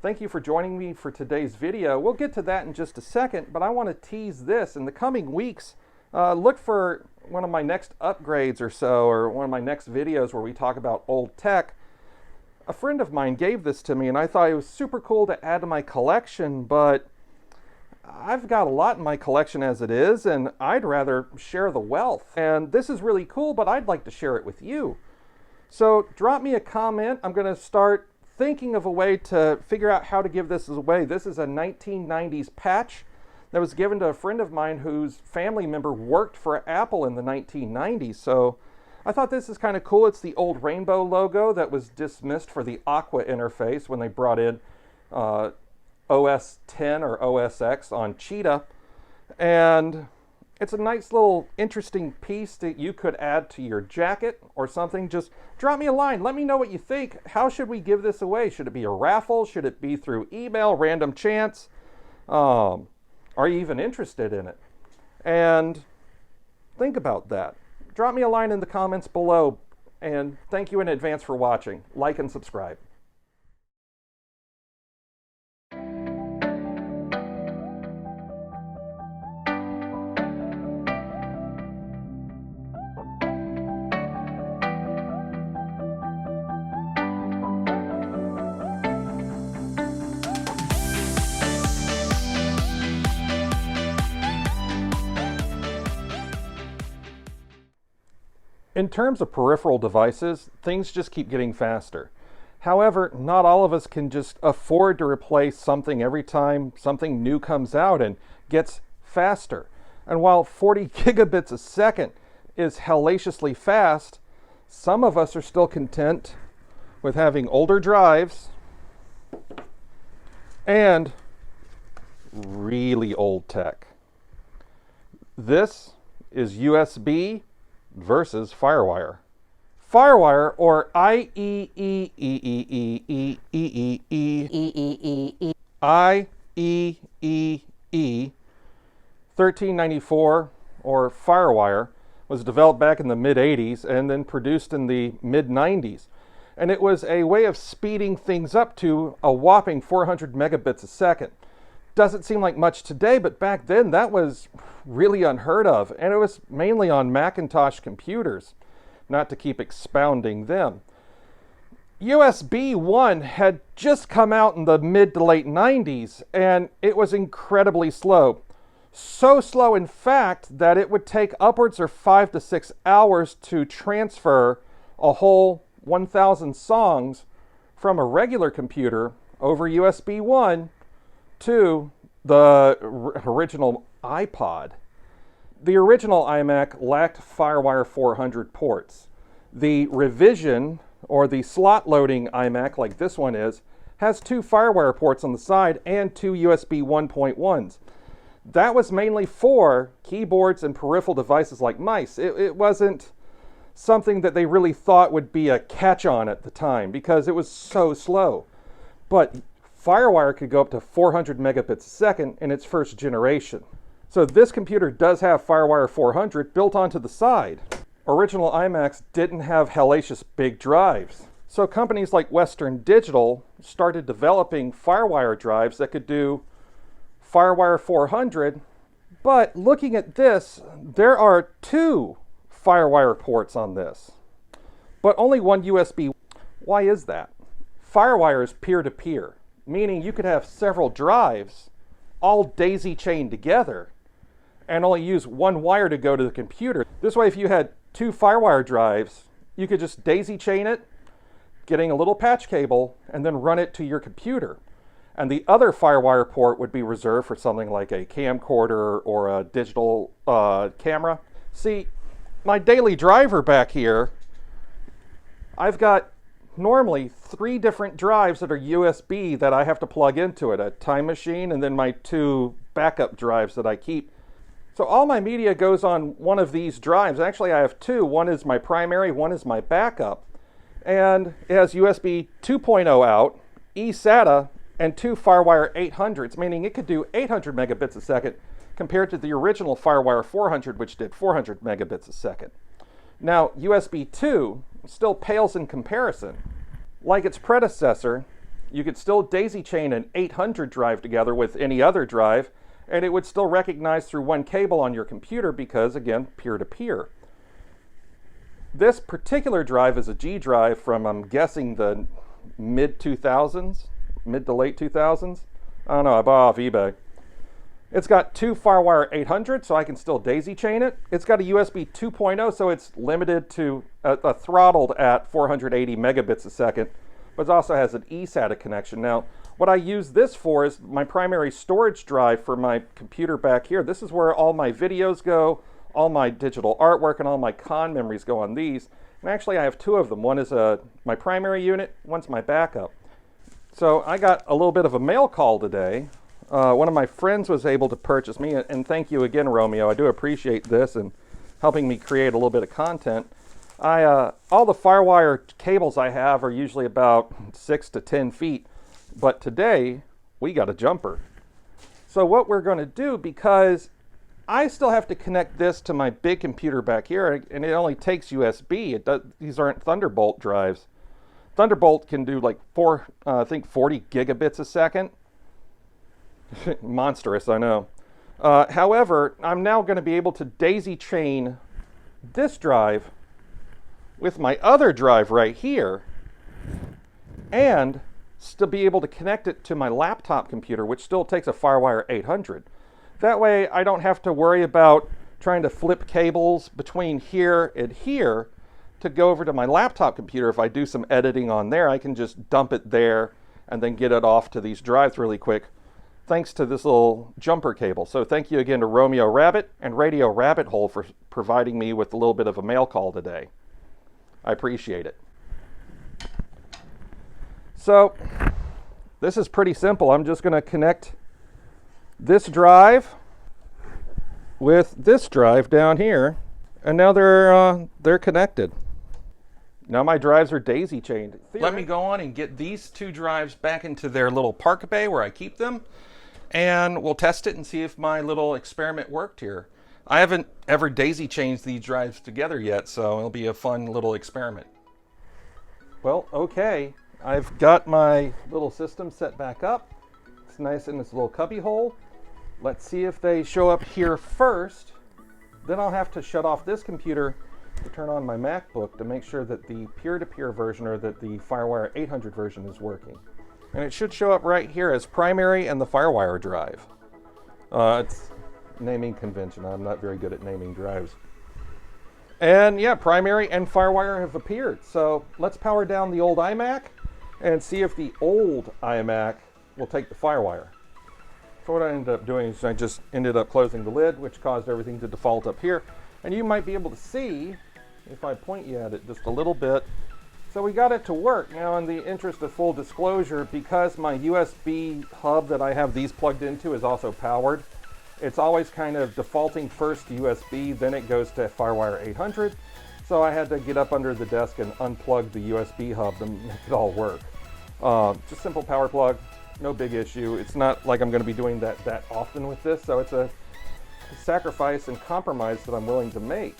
Thank you for joining me for today's video. We'll get to that in just a second, but I want to tease this. In the coming weeks, look for one of my next upgrades or so, or one of my next videos where we talk about old tech. A friend of mine gave this to me and I thought it was super cool to add to my collection, but I've got a lot in my collection as it is, and I'd rather share the wealth. And this is really cool, but I'd like to share it with you. So drop me a comment. I'm going to start thinking of a way to figure out how to give this away. This is a 1990s patch that was given to a friend of mine whose family member worked for Apple in the 1990s. So I thought this is kind of cool. It's the old rainbow logo that was dismissed for the Aqua interface when they brought in OS 10 or OS X on Cheetah. And it's a nice little interesting piece that you could add to your jacket or something. Just drop me a line. Let me know what you think. How should we give this away? Should it be a raffle? Should it be through email, random chance? Are you even interested in it? And think about that. Drop me a line in the comments below. And thank you in advance for watching. Like and subscribe. In terms of peripheral devices, things just keep getting faster. However, not all of us can just afford to replace something every time something new comes out and gets faster. And while 40 gigabits a second is hellaciously fast, some of us are still content with having older drives and really old tech. This is USB versus Firewire. Firewire, or IEEE 1394, or Firewire, was developed back in the mid-80s and then produced in the mid-90s. And it was a way of speeding things up to a whopping 400 megabits a second. Doesn't seem like much today, but back then that was really unheard of, and it was mainly on Macintosh computers, not to keep expounding them. USB 1 had just come out in the mid to late 90s, and it was incredibly slow. So slow, in fact, that it would take upwards of 5 to 6 hours to transfer a whole 1,000 songs from a regular computer over USB 1 to the original iPod. The original iMac lacked Firewire 400 ports. The revision, or the slot loading iMac like this one is, has 2 Firewire ports on the side and 2 USB 1.1s. That was mainly for keyboards and peripheral devices like mice. It wasn't something that they really thought would be a catch-on at the time because it was so slow. But Firewire could go up to 400 megabits a second in its first generation. So this computer does have Firewire 400 built onto the side. Original iMacs didn't have hellacious big drives. So companies like Western Digital started developing Firewire drives that could do Firewire 400. But looking at this, there are 2 Firewire ports on this, but only 1 USB. Why is that? Firewire is peer-to-peer. Meaning you could have several drives all daisy chained together and only use 1 wire to go to the computer. This way, if you had 2 Firewire drives, you could just daisy chain it, getting a little patch cable, and then run it to your computer. And the other Firewire port would be reserved for something like a camcorder or a digital camera. See, my daily driver back here, I've got normally 3 different drives that are USB that I have to plug into it, a Time Machine, and then my 2 backup drives that I keep. So all my media goes on one of these drives. Actually, I have 2. One is my primary, one is my backup. And it has USB 2.0 out, eSATA, and 2 Firewire 800s, meaning it could do 800 megabits a second compared to the original Firewire 400, which did 400 megabits a second. Now, USB 2 still pales in comparison. Like its predecessor, You could still daisy chain an 800 drive together with any other drive, and it would still recognize through one cable on your computer because, again, peer-to-peer. This particular drive is a G drive from, I'm guessing, the mid-2000s, mid to late 2000s. I don't know, I bought it off eBay. It's got two Firewire 800, so I can still daisy chain it. It's got a USB 2.0, so it's limited to, throttled at 480 megabits a second, but it also has an eSATA connection. Now, what I use this for is my primary storage drive for my computer back here. This is where all my videos go, all my digital artwork, and all my con memories go on these. And actually, I have two of them. One is my primary unit, one's my backup. So I got a little bit of a mail call today. One of my friends was able to purchase me, and thank you again, Romeo. I do appreciate this and helping me create a little bit of content. All the Firewire cables I have are usually about 6 to 10 feet, but today we got a jumper. So what we're going to do, because I still have to connect this to my big computer back here, and it only takes USB. These aren't Thunderbolt drives. Thunderbolt can do like 40 gigabits a second. Monstrous, I know. However, I'm now going to be able to daisy chain this drive with my other drive right here and still be able to connect it to my laptop computer, which still takes a Firewire 800. That way I don't have to worry about trying to flip cables between here and here to go over to my laptop computer. If I do some editing on there, I can just dump it there and then get it off to these drives really quick, thanks to this little jumper cable. So thank you again to Romeo Rabbit and Radio Rabbit Hole for providing me with a little bit of a mail call today. I appreciate it. So this is pretty simple. I'm just going to connect this drive with this drive down here, and now they're connected. Now my drives are daisy chained. Let me go on and get these two drives back into their little park bay where I keep them, and we'll test it and see if my little experiment worked here. I haven't ever daisy chained these drives together yet, so it'll be a fun little experiment. Well, okay, I've got my little system set back up. It's nice in this little cubby hole. Let's see if they show up here first. Then I'll have to shut off this computer to turn on my MacBook to make sure that the peer-to-peer version, or that the Firewire 800 version, is working. And it should show up right here as primary and the Firewire drive. It's naming convention. I'm not very good at naming drives. And yeah, primary and Firewire have appeared. So let's power down the old iMac and see if the old iMac will take the Firewire. So what I ended up doing is I just ended up closing the lid, which caused everything to default up here. And you might be able to see, if I point you at it just a little bit. So we got it to work. Now, in the interest of full disclosure, because my USB hub that I have these plugged into is also powered, it's always kind of defaulting first to USB, then it goes to Firewire 800. So I had to get up under the desk and unplug the USB hub to make it all work. Just simple power plug, no big issue. It's not like I'm going to be doing that often with this, so it's a sacrifice and compromise that I'm willing to make.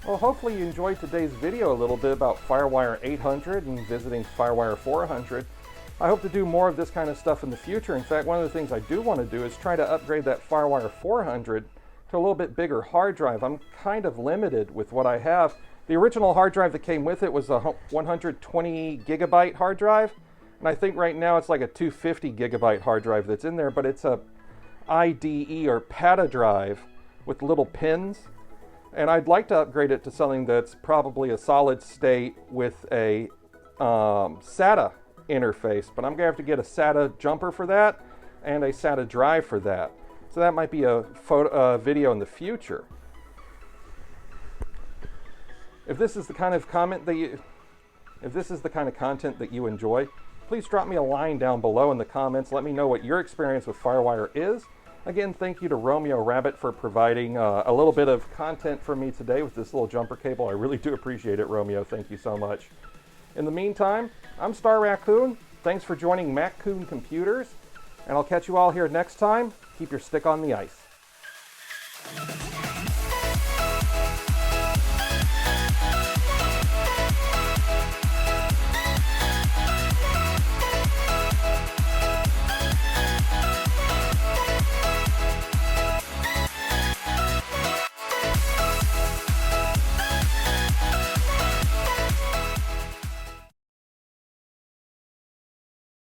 Well, hopefully you enjoyed today's video a little bit about Firewire 800 and visiting Firewire 400. I hope to do more of this kind of stuff in the future. In fact, one of the things I do want to do is try to upgrade that Firewire 400 to a little bit bigger hard drive. I'm kind of limited with what I have. The original hard drive that came with it was a 120 gigabyte hard drive, and I think right now it's like a 250 gigabyte hard drive that's in there, but it's a IDE or PATA drive with little pins, and I'd like to upgrade it to something that's probably a solid state with a SATA interface, but I'm gonna have to get a SATA jumper for that and a SATA drive for that. So that might be a video in the future. If this is the kind of content that you enjoy, please drop me a line down below in the comments. Let me know what your experience with Firewire is. Again, thank you to Romeo Rabbit for providing a little bit of content for me today with this little jumper cable. I really do appreciate it, Romeo. Thank you so much. In the meantime, I'm Star Raccoon. Thanks for joining MacCoon Computers, and I'll catch you all here next time. Keep your stick on the ice.